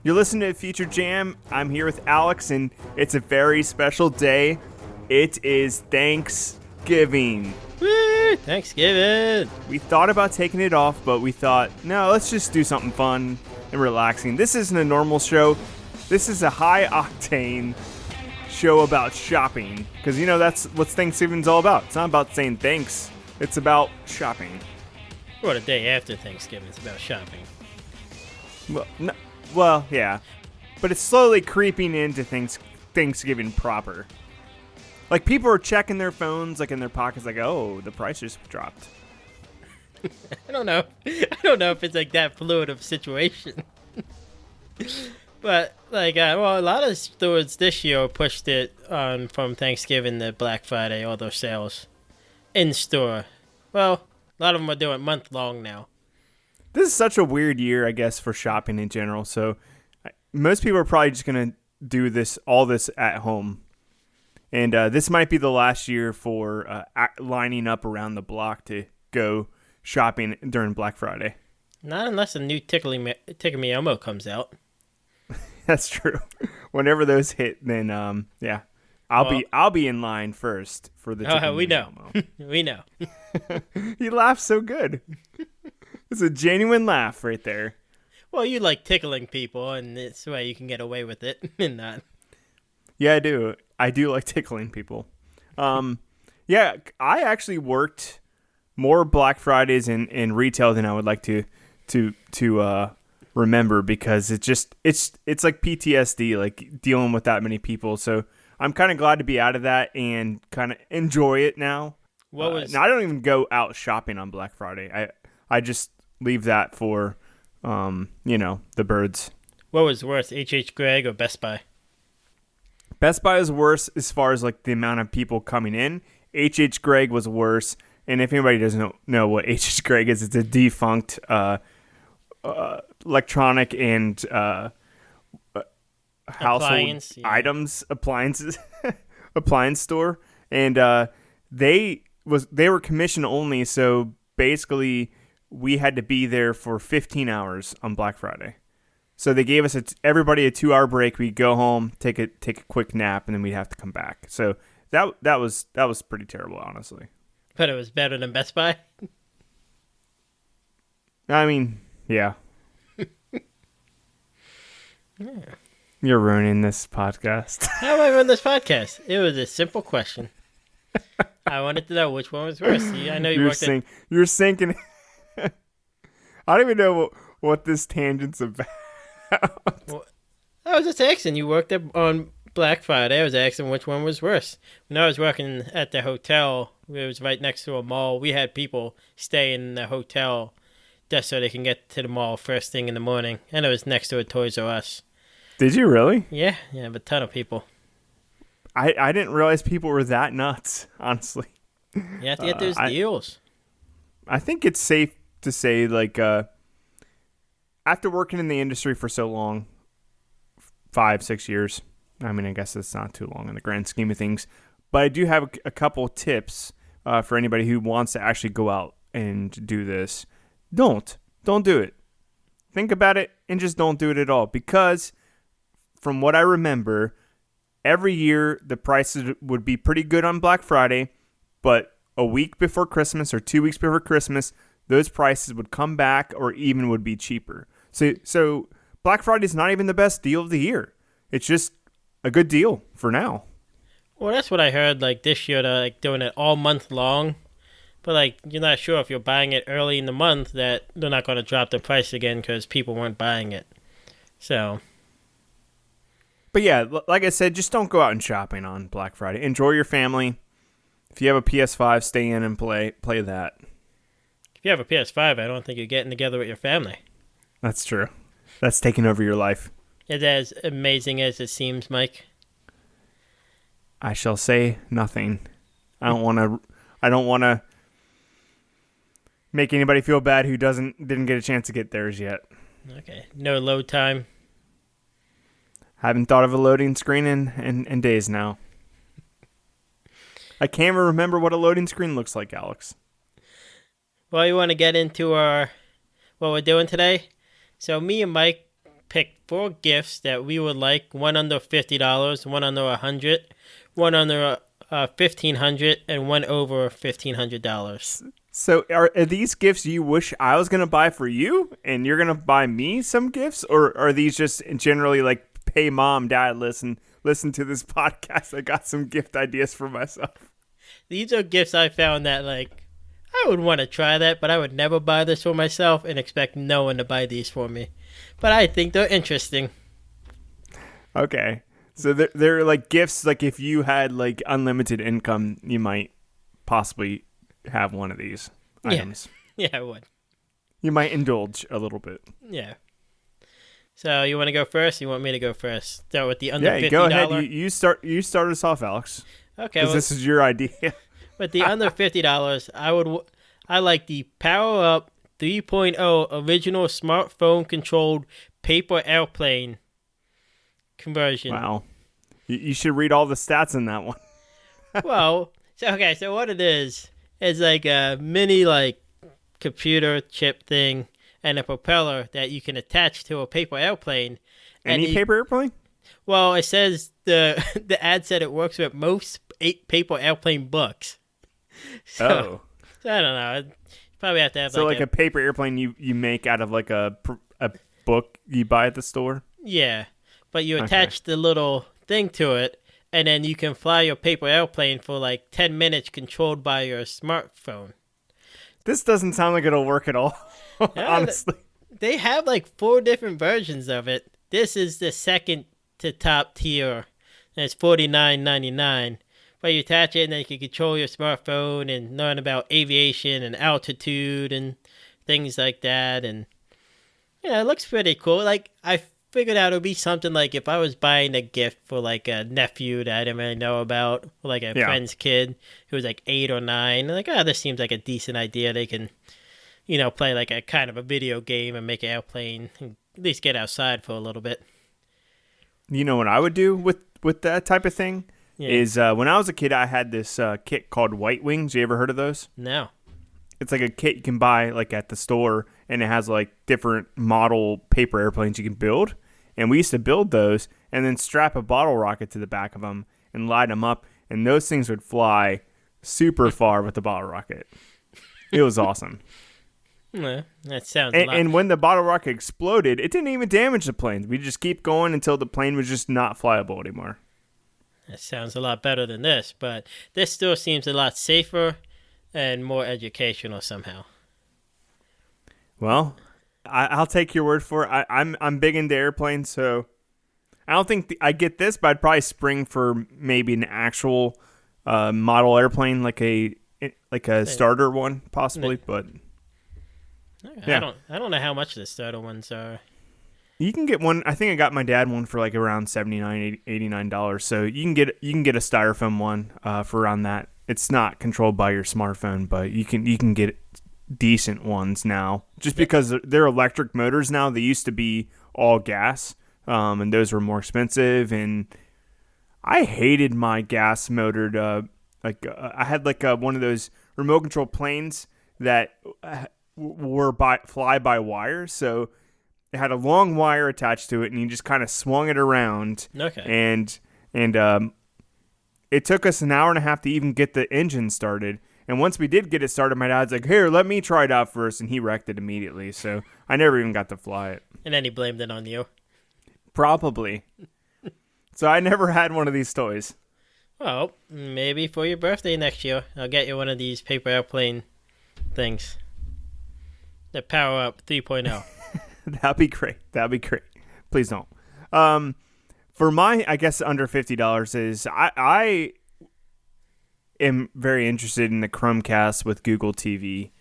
You're listening to Future Jam. I'm here with Alex, and it's a very special day. It is Thanksgiving. Woo! Thanksgiving! We thought about taking it off, but we thought, no, let's just do something fun and relaxing. This isn't a normal show. This is a high-octane show about shopping. Because, you know, that's what Thanksgiving's all about. It's not about saying thanks. It's about shopping. Well, the day after Thanksgiving is about shopping. Well, no, well, yeah. But it's slowly creeping into Thanksgiving proper. Like, people are checking their phones, like, in their pockets, like, oh, the price just dropped. I don't know. I don't know if it's like that fluid of situation. But, like, well, a lot of stores this year pushed it on from Thanksgiving to Black Friday, all those sales in store. Well, a lot of them are doing month-long now. This is such a weird year, I guess, for shopping in general. So most people are probably just going to do all this at home. And this might be the last year for lining up around the block to go shopping during Black Friday. Not unless a new Tickle Me Elmo comes out. That's true. Whenever those hit, then yeah, I'll be in line first for the Tickle we Me know. Elmo. We know. He laughs so good. It's a genuine laugh right there. Well, you like tickling people, and this way you can get away with it and not. Yeah, I do. I do like tickling people. Yeah, I actually worked more Black Fridays in retail than I would like to remember, because it's like PTSD, like dealing with that many people. So I'm kind of glad to be out of that and kind of enjoy it now. Now, I don't even go out shopping on Black Friday. I just leave that for the birds. What was worse, H.H. Gregg or Best Buy? Best Buy is worse as far as like the amount of people coming in. H.H. Gregg was worse. And if anybody doesn't know what H.H. Gregg is, it's a defunct electronic and household appliance store. And they were commission only, so basically we had to be there for 15 hours on Black Friday. So they gave us everybody a 2-hour break. We'd go home, take a quick nap, and then we'd have to come back. So that was pretty terrible, honestly. But it was better than Best Buy? I mean, yeah. Yeah. You're ruining this podcast. How am I ruining this podcast? It was a simple question. I wanted to know which one was worse. I know you're sinking. I don't even know what this tangent's about. Well, I was just asking. You worked on Black Friday. I was asking which one was worse. When I was working at the hotel, it was right next to a mall. We had people stay in the hotel just so they can get to the mall first thing in the morning. And it was next to a Toys R Us. Did you really? Yeah, a ton of people. I didn't realize people were that nuts, honestly. You have to get those deals. I think it's safe to say, like, after working in the industry for so long, 5-6 years, I mean, I guess it's not too long in the grand scheme of things, but I do have a couple tips for anybody who wants to actually go out and do this. Don't do it. Think about it and just don't do it at all, because from what I remember, every year the prices would be pretty good on Black Friday, but a week before Christmas or 2 weeks before Christmas, those prices would come back or even would be cheaper. So Black Friday is not even the best deal of the year. It's just a good deal for now. Well, that's what I heard. Like this year, they're like doing it all month long, but like you're not sure if you're buying it early in the month that they're not going to drop the price again because people weren't buying it. So. But yeah, like I said, just don't go out and shopping on Black Friday. Enjoy your family. If you have a PS5, stay in and play that. If you have a PS5, I don't think you're getting together with your family. That's true. That's taking over your life. Is it as amazing as it seems, Mike? I shall say nothing. I don't want to make anybody feel bad who didn't get a chance to get theirs yet. Okay. No load time. Haven't thought of a loading screen in days now. I can't even remember what a loading screen looks like, Alex. Well, you want to get into what we're doing today? So me and Mike pick 4 gifts that we would like. One under $50, one under $100, one under $1,500, and one over $1,500. So are these gifts you wish I was going to buy for you and you're going to buy me some gifts? Or are these just generally like, hey, mom, dad, listen to this podcast. I got some gift ideas for myself. These are gifts I found that, like, I would want to try that, but I would never buy this for myself and expect no one to buy these for me. But I think they're interesting. Okay. So they're like gifts, like if you had like unlimited income, you might possibly have one of these items. Yeah, I would. You might indulge a little bit. Yeah. So you want to go first? You want me to go first? Start with the under $50. Yeah, go ahead. You start us off, Alex. Okay. Because this is your idea. With the under $50, I like the Power Up 3.0 original smartphone controlled paper airplane conversion. Wow. You should read all the stats in that one. Well, so what it is like a mini like computer chip thing and a propeller that you can attach to a paper airplane. Any paper airplane? Well, it says the ad said it works with most paper airplane books. So I don't know. You probably have to have like a paper airplane you make out of like a book you buy at the store? Yeah, but you attach the little thing to it, and then you can fly your paper airplane for like 10 minutes controlled by your smartphone. This doesn't sound like it'll work at all, honestly. They have like 4 different versions of it. This is the second to top tier, and it's $49.99. But you attach it, and then you can control your smartphone and learn about aviation and altitude and things like that. And it looks pretty cool. Like, I figured out it would be something like if I was buying a gift for like a nephew that I didn't really know about, or like a friend's kid who was like 8 or 9. Like, this seems like a decent idea. They can, play like a kind of a video game and make an airplane and at least get outside for a little bit. You know what I would do with that type of thing? Yeah. Is when I was a kid, I had this kit called White Wings. You ever heard of those? No. It's like a kit you can buy like at the store, and it has like different model paper airplanes you can build. And we used to build those and then strap a bottle rocket to the back of them and light them up, and those things would fly super far with the bottle rocket. It was awesome. That sounds and when the bottle rocket exploded, it didn't even damage the plane. We just keep going until the plane was just not flyable anymore. That sounds a lot better than this, but this still seems a lot safer and more educational somehow. Well, I'll take your word for it. I'm big into airplanes, so I don't think I get this, but I'd probably spring for maybe an actual model airplane, like a starter one, possibly. But yeah. I don't know how much the starter ones are. You can get one. I think I got my dad one for like around $79, $89. So you can get a styrofoam one for around that. It's not controlled by your smartphone, but you can get decent ones now. Just because they're electric motors now. They used to be all gas, and those were more expensive. And I hated my gas motored. I had like one of those remote control planes that were fly by wire. So it had a long wire attached to it, and you just kind of swung it around. Okay. And it took us an hour and a half to even get the engine started. And once we did get it started, my dad's like, "Here, let me try it out first," and he wrecked it immediately. So I never even got to fly it. And then he blamed it on you. Probably. So I never had one of these toys. Well, maybe for your birthday next year, I'll get you one of these paper airplane things. The Power Up 3.0. That'd be great. Please don't. For my, I guess, under $50 is I am very interested in the Chromecast with Google TV.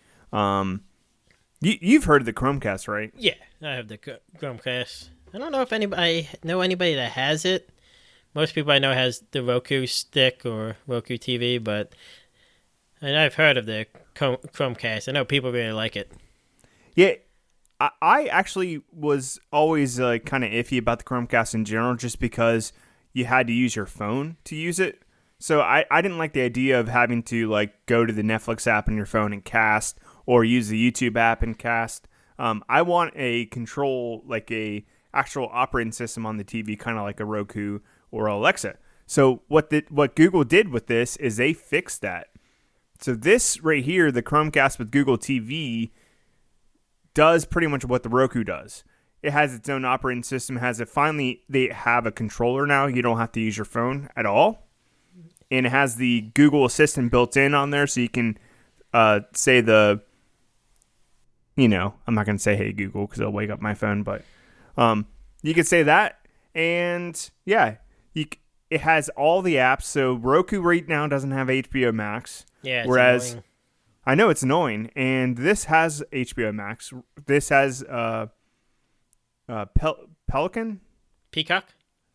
You've heard of the Chromecast, right? Yeah, I have the Chromecast. I don't know if anybody that has it. Most people I know has the Roku stick or Roku TV, and I've heard of the Chromecast. I know people really like it. Yeah, I actually was always kind of iffy about the Chromecast in general, just because you had to use your phone to use it. So I didn't like the idea of having to go to the Netflix app on your phone and cast, or use the YouTube app and cast. I want a control, like a actual operating system on the TV, kind of like a Roku or Alexa. So what Google did with this is they fixed that. So this right here, the Chromecast with Google TV, does pretty much what the Roku does. It has its own operating system. They have a controller now. You don't have to use your phone at all. And it has the Google Assistant built in on there, so you can say I'm not going to say, hey, Google, because it'll wake up my phone, but you can say that. And yeah, it has all the apps. So Roku right now doesn't have HBO Max. Yeah, it's whereas annoying. I know it's annoying, and this has HBO Max. This has Pelican? Peacock?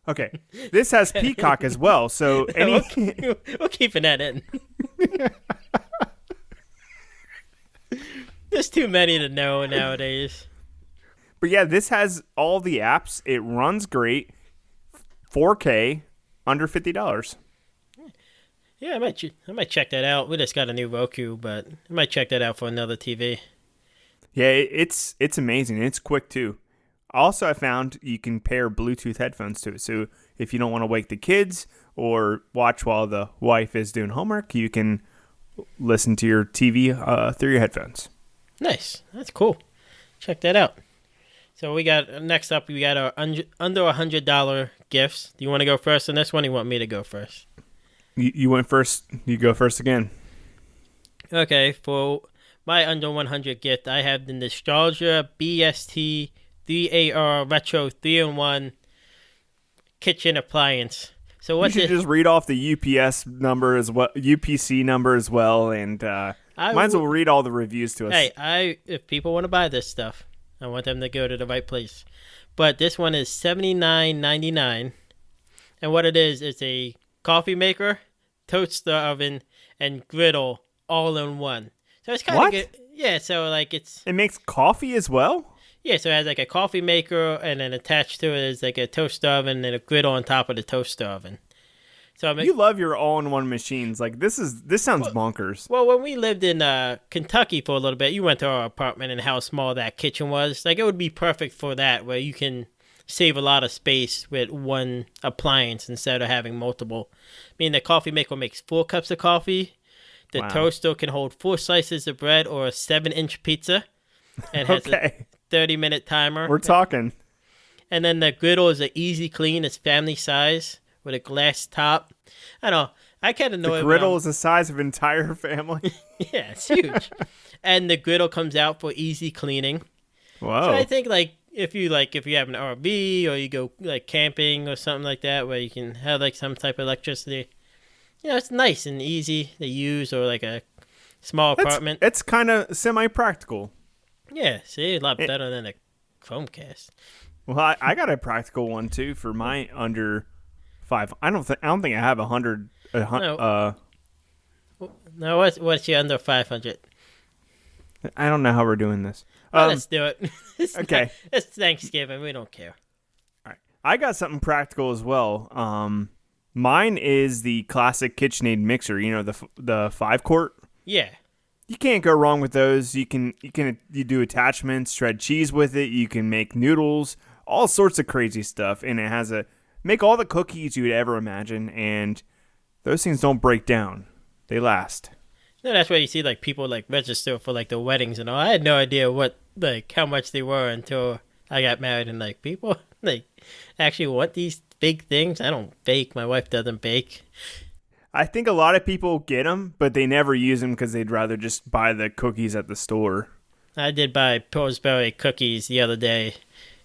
Okay. This has Peacock as well. So we're keeping that in. There's too many to know nowadays. But yeah, this has all the apps. It runs great. 4K, under $50. Yeah, I might check that out. We just got a new Roku, but I might check that out for another TV. Yeah, it's amazing. It's quick too. Also, I found you can pair Bluetooth headphones to it. So if you don't want to wake the kids or watch while the wife is doing homework, you can listen to your TV through your headphones. Nice. That's cool. Check that out. So next up, we got our under $100 gifts. Do you want to go first on this one, or you want me to go first? You went first. You go first again. Okay, for my under 100 gift, I have the Nostalgia BST 3AR Retro 3-in-1 kitchen appliance. So what? You should just read off the UPS number as well, UPC number as well, and might as well read all the reviews to us. Hey, if people want to buy this stuff, I want them to go to the right place. But this one is $79.99, and what it is, it's a coffee maker, toaster oven, and griddle all in one. So it's kind of good. Yeah, so like it makes coffee as well? Yeah, so it has like a coffee maker, and then attached to it is like a toaster oven and a griddle on top of the toaster oven. So you love your all-in-one machines. Like this sounds bonkers. Well, when we lived in Kentucky for a little bit, you went to our apartment and how small that kitchen was. Like it would be perfect for that, where you can save a lot of space with one appliance instead of having multiple. I mean, the coffee maker makes 4 cups of coffee. The toaster can hold 4 slices of bread or a 7-inch pizza, and has a 30-minute timer. We're talking. And then the griddle is an easy clean. It's family size with a glass top. I know. I kind of know the griddle is the size of an entire family. Yeah, it's huge. And the griddle comes out for easy cleaning. Wow. So I think if you have an RV or you go like camping or something like that where you can have like some type of electricity, it's nice and easy to use, or like a small apartment. It's kind of semi-practical. Yeah, see, a lot better than a Chromecast. Well, I got a practical one too for my under 5. I don't think I have 100. No, what's your under 500? I don't know how we're doing this. Let's do it. Okay. It's Thanksgiving. We don't care. All right. I got something practical as well. Mine is the classic KitchenAid mixer. You know, the 5-quart. Yeah. You can't go wrong with those. You do attachments, shred cheese with it. You can make noodles, all sorts of crazy stuff, and it has make all the cookies you would ever imagine. And those things don't break down; they last. No, that's why you see like people like register for like the weddings and all. I had no idea how much they were until I got married, and like people like actually want these big things. I don't bake. My wife doesn't bake. I think a lot of people get them, but they never use them because they'd rather just buy the cookies at the store. I did buy Pillsbury cookies the other day,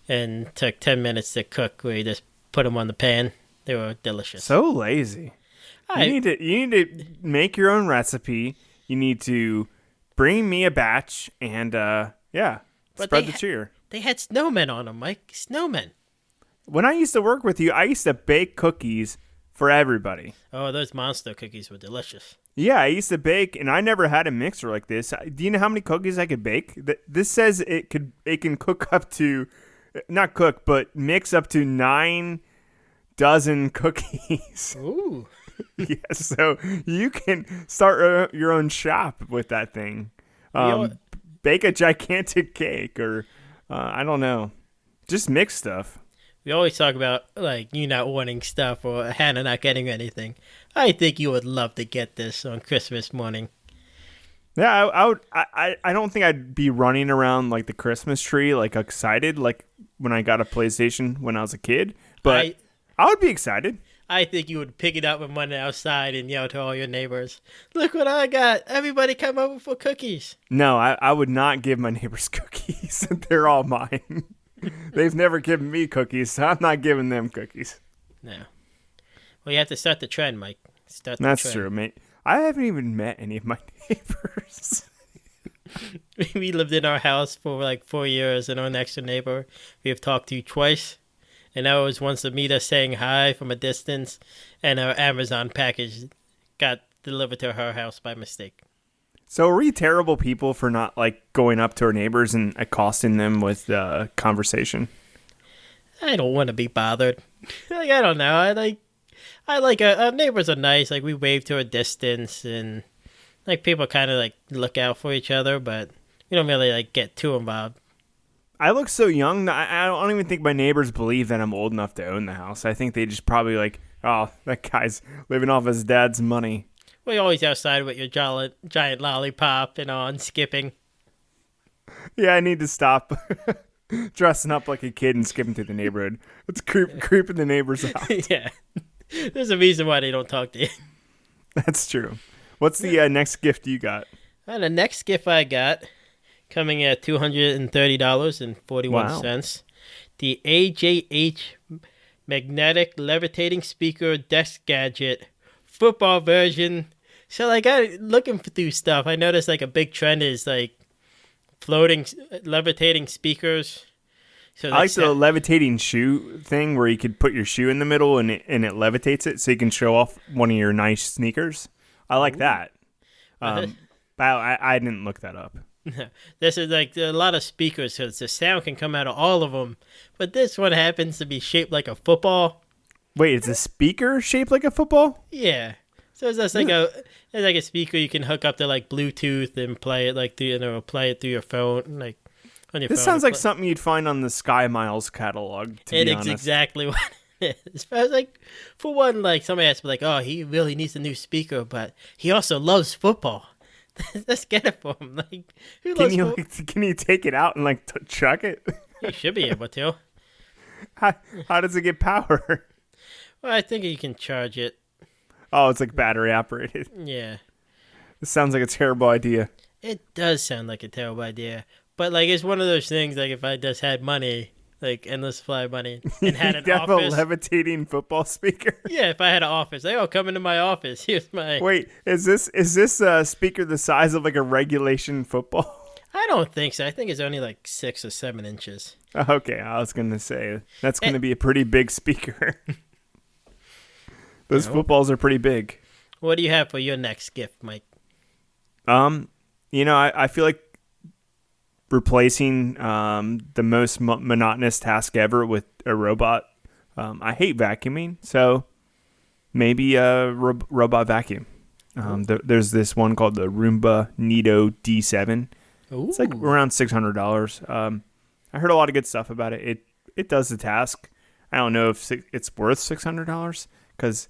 and took 10 minutes to cook. We just put them on the pan. They were delicious. So lazy. You need to make your own recipe. You need to bring me a batch and spread the cheer. They had snowmen on them, Mike. Snowmen. When I used to work with you, I used to bake cookies for everybody. Oh, those monster cookies were delicious. Yeah, I used to bake, and I never had a mixer like this. Do you know how many cookies I could bake? This says it can cook up to, not cook, but mix up to 9 dozen cookies. Ooh. Yeah, so you can start your own shop with that thing. Bake a gigantic cake, or I don't know, just mix stuff. We always talk about like you not wanting stuff or Hannah not getting anything. I think you would love to get this on Christmas morning. Yeah, I would. I don't think I'd be running around like the Christmas tree, like excited, like when I got a PlayStation when I was a kid. But I I would be excited. I think you would pick it up and run outside and yell to all your neighbors, "Look what I got! Everybody come over for cookies!" No, I would not give my neighbors cookies. They're all mine. They've never given me cookies, so I'm not giving them cookies. No. Well, you have to start the trend, Mike. Start the That's trend. true, mate. I haven't even met any of my neighbors. We lived in our house for like 4 years, and our next door neighbor we have talked to twice. And that was once to meet us saying hi from a distance, and our Amazon package got delivered to her house by mistake. So are we terrible people for not like going up to our neighbors and accosting them with conversation? I don't want to be bothered. Like I don't know. I like our neighbors are nice. Like we wave to a distance, and like people kind of like look out for each other, but we don't really like get too involved. I look so young. I don't even think my neighbors believe that I'm old enough to own the house. I think they just probably like, oh, that guy's living off his dad's money. We're always outside with your giant lollipop and on skipping. Yeah, I need to stop dressing up like a kid and skipping through the neighborhood. Let's creeping the neighbors out. Yeah. There's a reason why they don't talk to you. That's true. What's the next gift you got? And the next gift I got, coming at $230.41, the AJH Magnetic Levitating Speaker Desk Gadget football version. So like I looking through stuff, I noticed like a big trend is like floating levitating speakers. So I like the levitating shoe thing where you could put your shoe in the middle and it levitates it so you can show off one of your nice sneakers. I like that. But I didn't look that up. This is like a lot of speakers, so the sound can come out of all of them. But this one happens to be shaped like a football. Wait, it's a speaker shaped like a football? Yeah. So it's just like a speaker you can hook up to like Bluetooth and play it like play it through your phone, like on your phone. This sounds like something you'd find on the Sky Miles catalog. It is exactly what it is. But I was like, for one, like somebody has to be like, oh, he really needs a new speaker, but he also loves football. Let's get it for him. Like, can you take it out and like chuck it? You should be able to. How does it get power? Well, I think you can charge it. Oh, it's like battery operated. Yeah. This sounds like a terrible idea. It does sound like a terrible idea. But, like, it's one of those things, like, if I just had money, like, endless supply of money, and had an have office. A levitating football speaker? Yeah, if I had an office. Like, oh, come into my office. Here's my... Wait, is this speaker the size of, like, a regulation football? I don't think so. I think it's only, like, 6 or 7 inches. Okay, I was going to say, that's going to be a pretty big speaker. Those footballs are pretty big. What do you have for your next gift, Mike? I feel like replacing the most monotonous task ever with a robot. I hate vacuuming, so maybe a robot vacuum. There's this one called the Roomba Neato D7. Ooh. It's like around $600. I heard a lot of good stuff about it. It does the task. I don't know if it's worth $600 because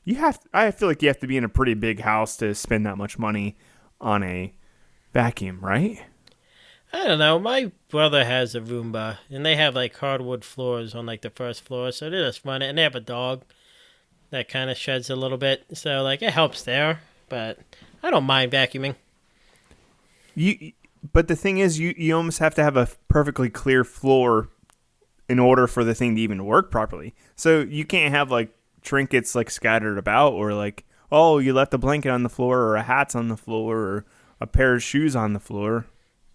I feel like you have to be in a pretty big house to spend that much money on a vacuum, right? I don't know. My brother has a Roomba, and they have like hardwood floors on like the first floor, so they just run it. And they have a dog that kind of sheds a little bit, so like it helps there. But I don't mind vacuuming. But the thing is, you almost have to have a perfectly clear floor in order for the thing to even work properly. So you can't have like trinkets like scattered about, or like, oh, you left a blanket on the floor, or a hat's on the floor, or a pair of shoes on the floor.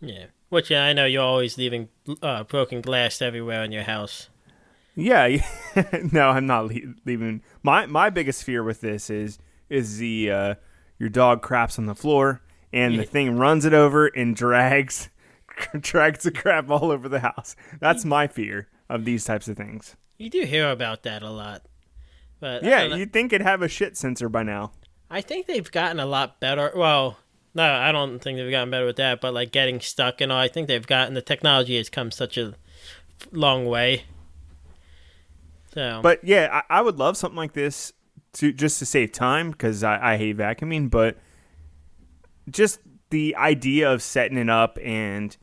Yeah. Which I know you're always leaving broken glass everywhere in your house. Yeah. No, I'm not leaving. My biggest fear with this is the your dog craps on the floor and the thing runs it over and drags the crap all over the house. That's my fear of these types of things. You do hear about that a lot. But yeah, you'd think it'd have a shit sensor by now. I think they've gotten a lot better. Well, no, I don't think they've gotten better with that, but like getting stuck and all, I think the technology has come such a long way. So, But yeah, I would love something like this to save time because I hate vacuuming, but just the idea of setting it up and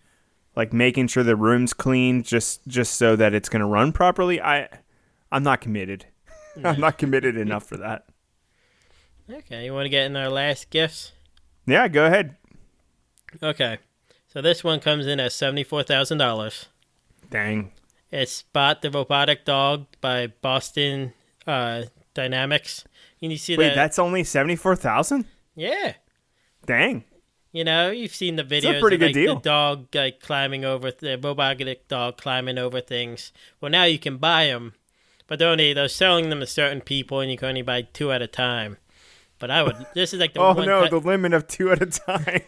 like making sure the room's clean just so that it's going to run properly, I'm not committed. no. I'm not committed enough for that. Okay, you want to get in our last gifts? Yeah, go ahead. Okay, so this one comes in at $74,000. Dang. It's Spot the Robotic Dog by Boston Dynamics. You see Wait, that? that's only 74,000? Yeah. Dang. You know, you've seen the videos pretty of good like deal. the dog like climbing over the robotic dog climbing over things. Well, now you can buy them, but they're selling them to certain people, and you can only buy 2 at a time. But this is like the Oh one. no, the limit of 2 at a time.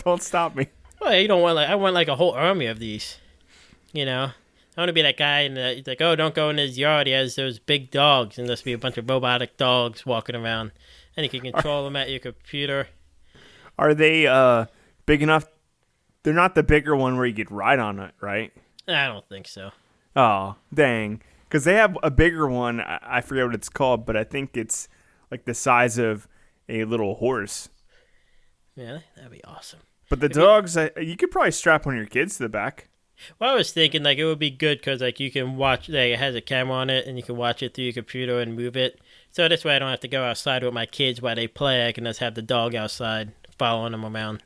Don't stop me. Well, you don't want I want like a whole army of these. You know, I want to be that guy, and he's like, oh, don't go in his yard. He has those big dogs, and there's be a bunch of robotic dogs walking around, and you can control them at your computer. Are they big enough? They're not the bigger one where you could ride on it, right? I don't think so. Oh, dang. Because they have a bigger one. I forget what it's called, but I think it's like the size of a little horse. Yeah, that'd be awesome. But the dogs, you could probably strap one of your kids to the back. Well, I was thinking like it would be good because like you can watch. Like, it has a camera on it, and you can watch it through your computer and move it. So this way, I don't have to go outside with my kids while they play. I can just have the dog outside following them around.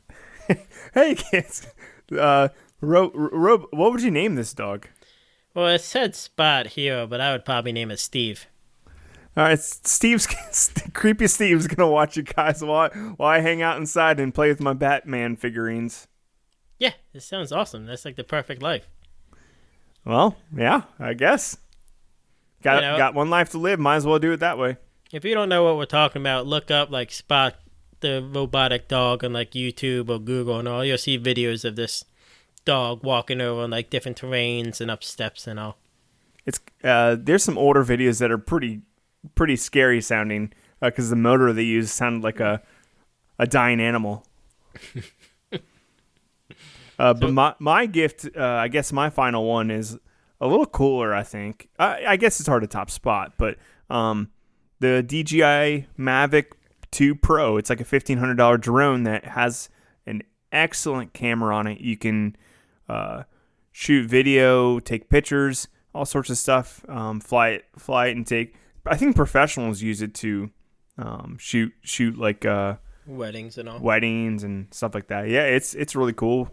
Hey, kids. What would you name this dog? Well, it said Spot here, but I would probably name it Steve. All right, creepy Steve's going to watch you guys while I hang out inside and play with my Batman figurines. Yeah, this sounds awesome. That's like the perfect life. Well, yeah, I guess. Got one life to live. Might as well do it that way. If you don't know what we're talking about, look up like Spot the Robotic Dog on like YouTube or Google, and all you'll see videos of this dog walking over on like different terrains and up steps and all. It's there's some older videos that are pretty scary sounding because the motor they use sounded like a dying animal. But my gift, I guess my final one is a little cooler. I think I guess it's hard to top Spot, but the DJI Mavic 2 Pro. It's like a $1,500 drone that has an excellent camera on it. You can shoot video, take pictures, all sorts of stuff. Fly it, and take. I think professionals use it to shoot like Weddings and all. weddings and stuff like that. Yeah, it's really cool.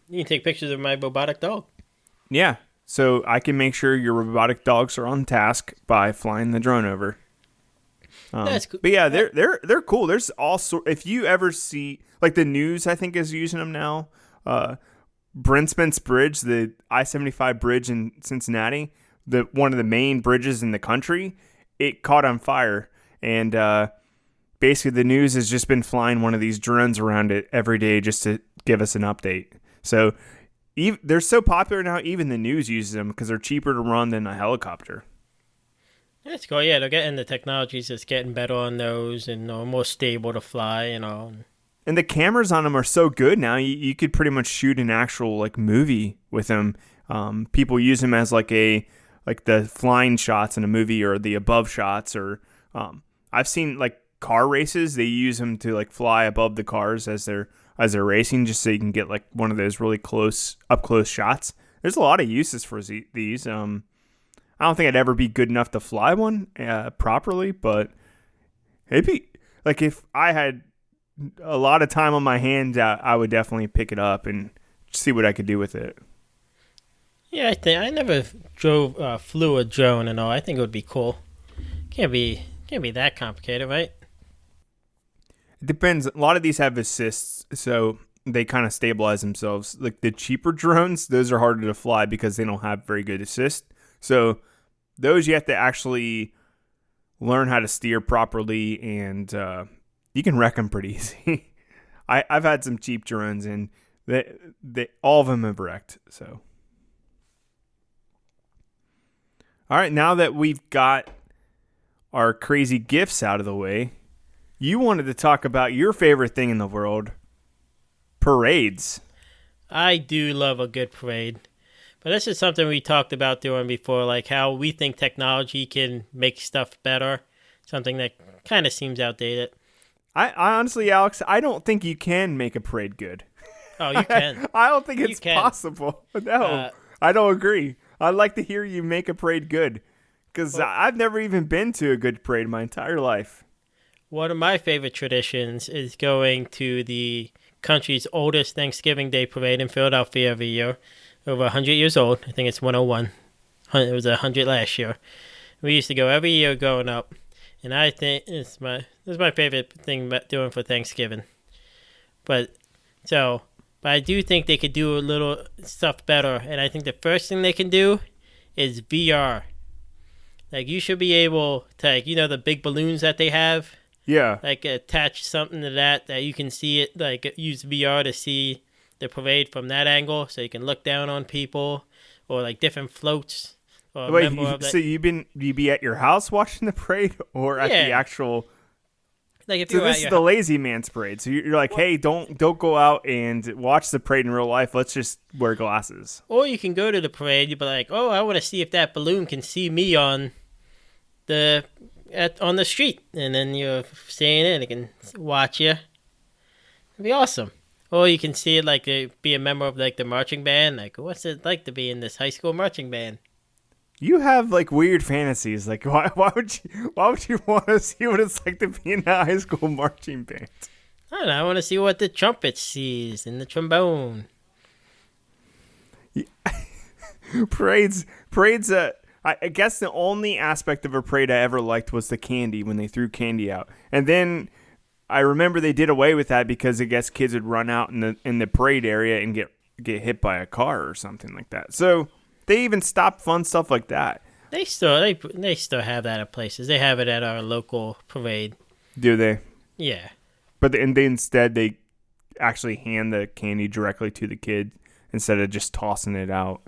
You can take pictures of my robotic dog. Yeah, so I can make sure your robotic dogs are on task by flying the drone over. That's cool. But yeah, they're cool. There's also if you ever see like the news, I think is using them now. Brent Spence Bridge, the I-75 bridge in Cincinnati, one of the main bridges in the country, it caught on fire, and basically the news has just been flying one of these drones around it every day just to give us an update. So they're so popular now, even the news uses them because they're cheaper to run than a helicopter. That's cool. Yeah, they're getting the technology's just getting better on those and more stable to fly, And the cameras on them are so good now. You could pretty much shoot an actual like movie with them. People use them as like the flying shots in a movie or the above shots. Or I've seen like car races. They use them to like fly above the cars as they're racing, just so you can get like one of those really up close shots. There's a lot of uses for these. I don't think I'd ever be good enough to fly one properly, but maybe like if I had a lot of time on my hands, I would definitely pick it up and see what I could do with it. Yeah, I never flew a drone and all. I think it would be cool. Can't be that complicated, right? It depends. A lot of these have assists, so they kind of stabilize themselves. Like the cheaper drones, those are harder to fly because they don't have very good assist. So those you have to actually learn how to steer properly, and you can wreck them pretty easy. I've had some cheap drones, and they all of them have wrecked. So, all right, now that we've got our crazy gifts out of the way, you wanted to talk about your favorite thing in the world, parades. I do love a good parade. But this is something we talked about doing before, like how we think technology can make stuff better. Something that kind of seems outdated. I honestly, Alex, I don't think you can make a parade good. Oh, you can. I don't think You it's can. possible. No, Uh, I don't agree. I'd like to hear you make a parade good, because well, I've never even been to a good parade in my entire life. one of my favorite traditions is going to the country's oldest Thanksgiving Day parade in Philadelphia every year. Over 100 years old. I think it's 101. It was 100 last year. We used to go every year growing up. And I think it's my favorite thing about doing for Thanksgiving. But but I do think they could do a little stuff better. And I think the first thing they can do is VR. Like you should be able to, like, the big balloons that they have, Yeah. like attach something to that you can see it, like use VR to see the parade from that angle, so you can look down on people, or like different floats, or a Wait, member of that. so you be at your house watching the parade, or at the Yeah, actual? like if So you're this at is your the lazy man's parade. So you're like, hey, don't go out and watch the parade in real life. Let's just wear glasses. or you can go to the parade. You'd be like, oh, I want to see if that balloon can see me on the street, and then you're seeing it, and it can watch you. It'd be awesome. Or you can see it like be a member of like the marching band. Like, what's it like to be in this high school marching band? You have like weird fantasies. Like why would you want to see what it's like to be in a high school marching band? I don't know. I want to see what the trumpet sees and the trombone. Parades. I guess the only aspect of a parade I ever liked was the candy, when they threw candy out, and then I remember they did away with that because I guess kids would run out in the parade area and get hit by a car or something like that. So they even stopped fun stuff like that. They still have that at places. They have it at our local parade. Do they? Yeah. But instead they actually hand the candy directly to the kid instead of just tossing it out.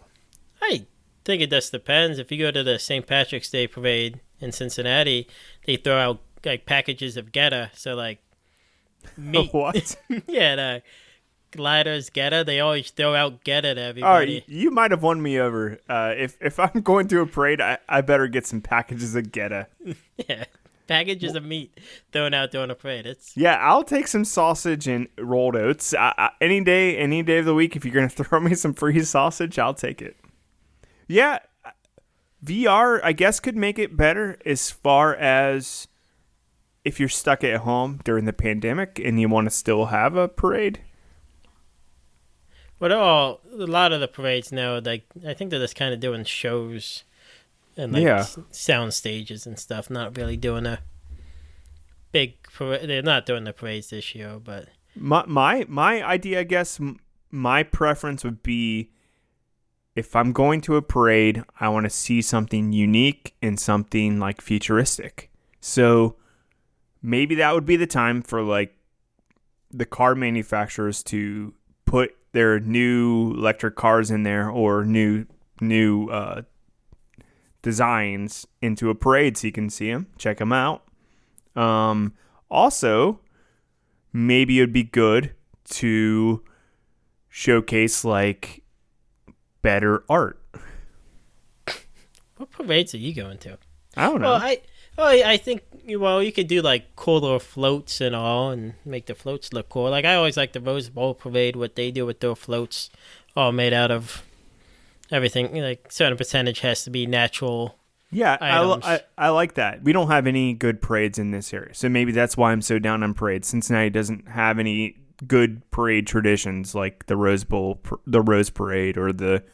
I think it just depends. If you go to the St. Patrick's Day parade in Cincinnati, they throw out like packages of Geta. So like meat. What? Yeah, the gliders Geta. They always throw out Geta to All everybody. right, you might have won me over. If I'm going to a parade, I better get some packages of Geta. Yeah. Packages of meat thrown out during a parade. Yeah, I'll take some sausage and rolled oats. Any day of the week, if you're going to throw me some free sausage, I'll take it. Yeah, VR, I guess, could make it better as far as if you're stuck at home during the pandemic and you want to still have a parade. But a lot of the parades now, like I think they're just kind of doing shows and like Yeah. sound stages and stuff. Not really doing a big parade. They're not doing the parades this year, but My idea, I guess, my preference would be, if I'm going to a parade, I want to see something unique and something like futuristic. So maybe that would be the time for like the car manufacturers to put their new electric cars in there, or new designs into a parade so you can see them, check them out. Also, maybe it would be good to showcase like better art. what parades are you going to? I don't know. I think you could do like cooler floats and all, and make the floats look cool. Like I always like the Rose Bowl parade, what they do with their floats, all made out of everything. Like certain percentage has to be natural. Yeah, items. I like that. We don't have any good parades in this area, so maybe that's why I'm so down on parades. Cincinnati doesn't have any good parade traditions like the Rose Bowl, the Rose Parade, or the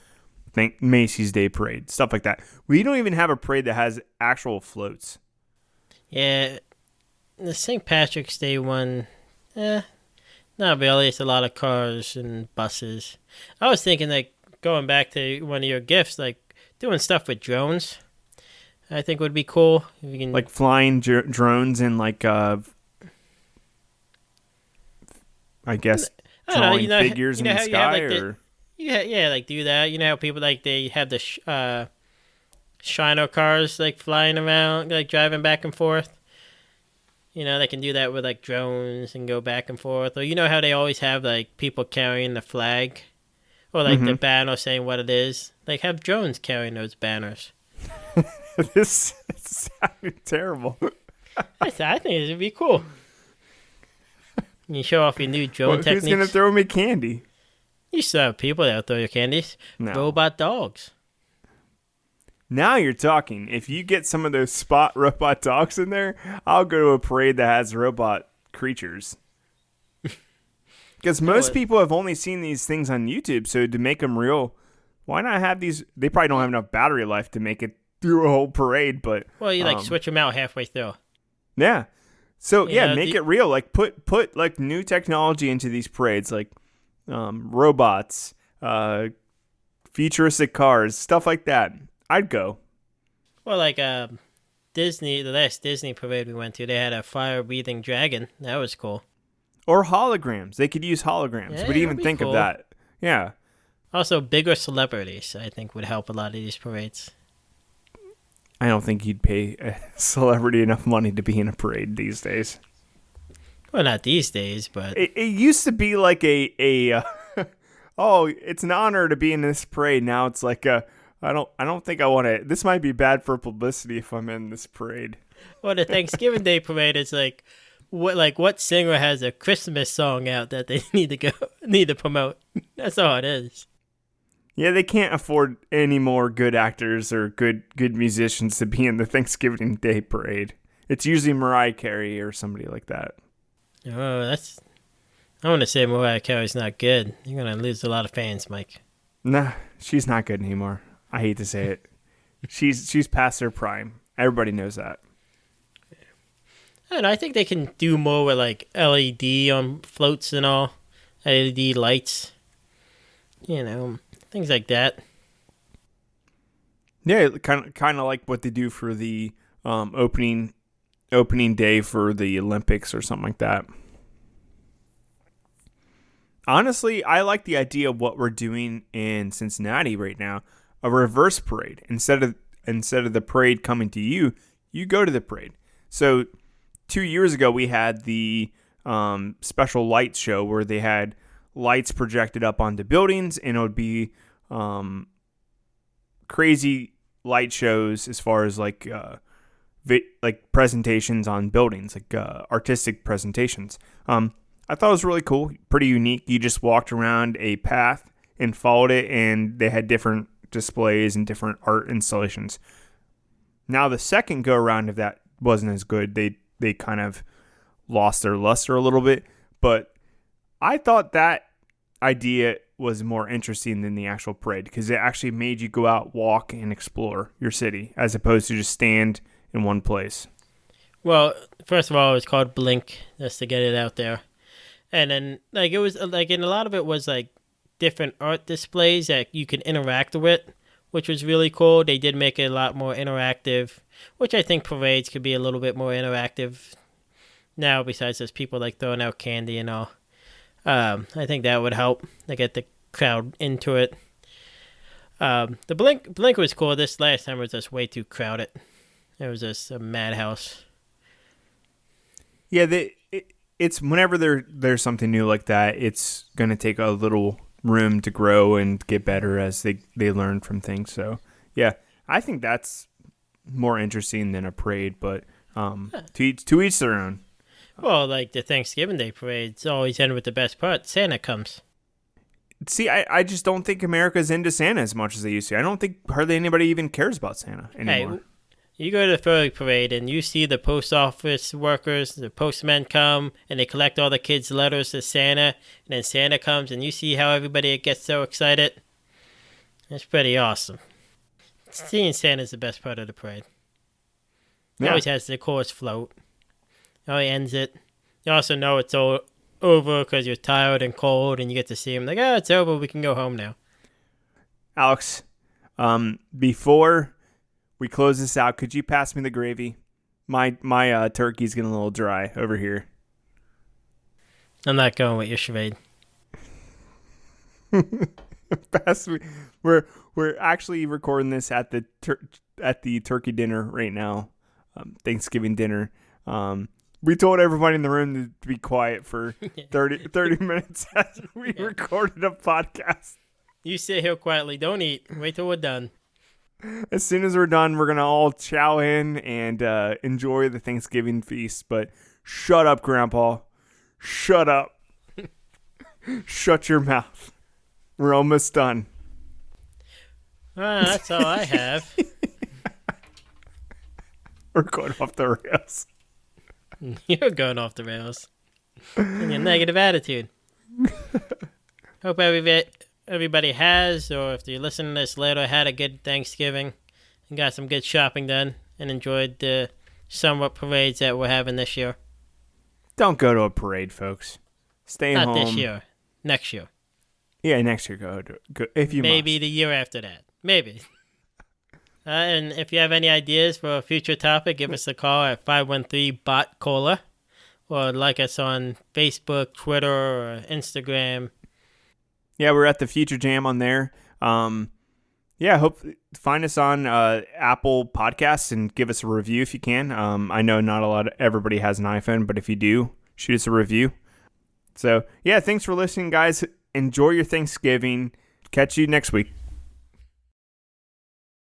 Macy's Day Parade, stuff like that. We don't even have a parade that has actual floats. Yeah, the St. Patrick's Day one, not really. It's a lot of cars and buses. I was thinking like going back to one of your gifts, like doing stuff with drones. I think would be cool if you can Like flying drones and like I guess I don't know, drawing figures in the how you sky, have, like, or yeah, like do that. You know how people like they have the Shiner cars like flying around, like driving back and forth. They can do that with like drones and go back and forth. Or you know how they always have like people carrying the flag, or like the banner saying what it is. Like, have drones carrying those banners. This sounded terrible. I think it would be cool. You show off your new drone techniques. Who's gonna throw me candy? You still have people that'll throw your candies. No. Robot dogs. Now you're talking. If you get some of those spot robot dogs in there, I'll go to a parade that has robot creatures. Because most people have only seen these things on YouTube, so to make them real, why not have these? They probably don't have enough battery life to make it through a whole parade, but... Well, you switch them out halfway through. Yeah. So, make it real. Like, put like new technology into these parades, like robots, futuristic cars, stuff like that. I'd go. Well, like Disney, the last Disney parade we went to, they had a fire-breathing dragon. That was cool. Or holograms. They could use holograms. Yeah, What do you even think of that? Yeah. Also, bigger celebrities, I think, would help a lot of these parades. I don't think you'd pay a celebrity enough money to be in a parade these days. Well, not these days, but... It used to be like oh, it's an honor to be in this parade. Now it's like I don't think I want to. This might be bad for publicity if I'm in this parade. Well, the Thanksgiving Day parade is like what singer has a Christmas song out that they need to promote? That's all it is. Yeah, they can't afford any more good actors or good musicians to be in the Thanksgiving Day parade. It's usually Mariah Carey or somebody like that. Oh, I want to say Mariah Carey's not good. You're gonna lose a lot of fans, Mike. Nah, she's not good anymore. I hate to say it. She's past her prime. Everybody knows that. And I think they can do more with like LED on floats and all, LED lights, things like that. Yeah, kind of like what they do for the opening day for the Olympics or something like that. Honestly, I like the idea of what we're doing in Cincinnati right now, a reverse parade. Instead of the parade coming to you, you go to the parade. So 2 years ago, we had the special lights show where they had lights projected up onto buildings, and it would be crazy light shows as far as like presentations on buildings, like artistic presentations. I thought it was really cool, pretty unique. You just walked around a path and followed it, and they had different displays and different art installations. Now, the second go-around of that wasn't as good. They kind of lost their luster a little bit, but I thought that idea was more interesting than the actual parade because it actually made you go out, walk, and explore your city as opposed to just stand in one place. Well, first of all, it was called Blink, just to get it out there. And then, it was, and a lot of it was, different art displays that you could interact with, which was really cool. They did make it a lot more interactive, which I think parades could be a little bit more interactive now, besides just people, throwing out candy and all. I think that would help to get the crowd into it. The Blink was cool. This last time was just way too crowded. It was just a madhouse. Yeah, it's whenever there's something new like that, it's going to take a little room to grow and get better as they learn from things. So, yeah, I think that's more interesting than a parade, but to each their own. Well, like the Thanksgiving Day parade, it's always end with the best part. Santa comes. See, I just don't think America's into Santa as much as they used to. I don't think hardly anybody even cares about Santa anymore. Hey, you go to the Philly parade and you see the post office workers, the postmen come, and they collect all the kids' letters to Santa, and then Santa comes, and you see how everybody gets so excited. It's pretty awesome. Seeing Santa's the best part of the parade. He always has the coolest float. He always ends it. You also know it's all over because you're tired and cold, and you get to see him it's over, we can go home now. Alex, before we close this out, could you pass me the gravy? My turkey's getting a little dry over here. I'm not going with your charade. Pass me. We're actually recording this at the turkey dinner right now, Thanksgiving dinner. We told everybody in the room to be quiet for 30 minutes as we recorded a podcast. You sit here quietly. Don't eat. Wait till we're done. As soon as we're done, we're going to all chow in and enjoy the Thanksgiving feast. But shut up, Grandpa. Shut up. Shut your mouth. We're almost done. That's all I have. We're going off the rails. You're going off the rails. And your negative attitude. Hope everybody has, or if you're listening to this later, had a good Thanksgiving and got some good shopping done and enjoyed the somewhat parades that we're having this year. Don't go to a parade, folks. Stay Not home. this year. Next year. Yeah, next year go if you Maybe must. the year after that. Maybe. And if you have any ideas for a future topic, give us a call at 513-BOT-COLA or like us on Facebook, Twitter, or Instagram. Yeah, we're at the Future Jam on there. Hope find us on Apple Podcasts and give us a review if you can. I know not everybody has an iPhone, but if you do, shoot us a review. So, yeah, thanks for listening, guys. Enjoy your Thanksgiving. Catch you next week.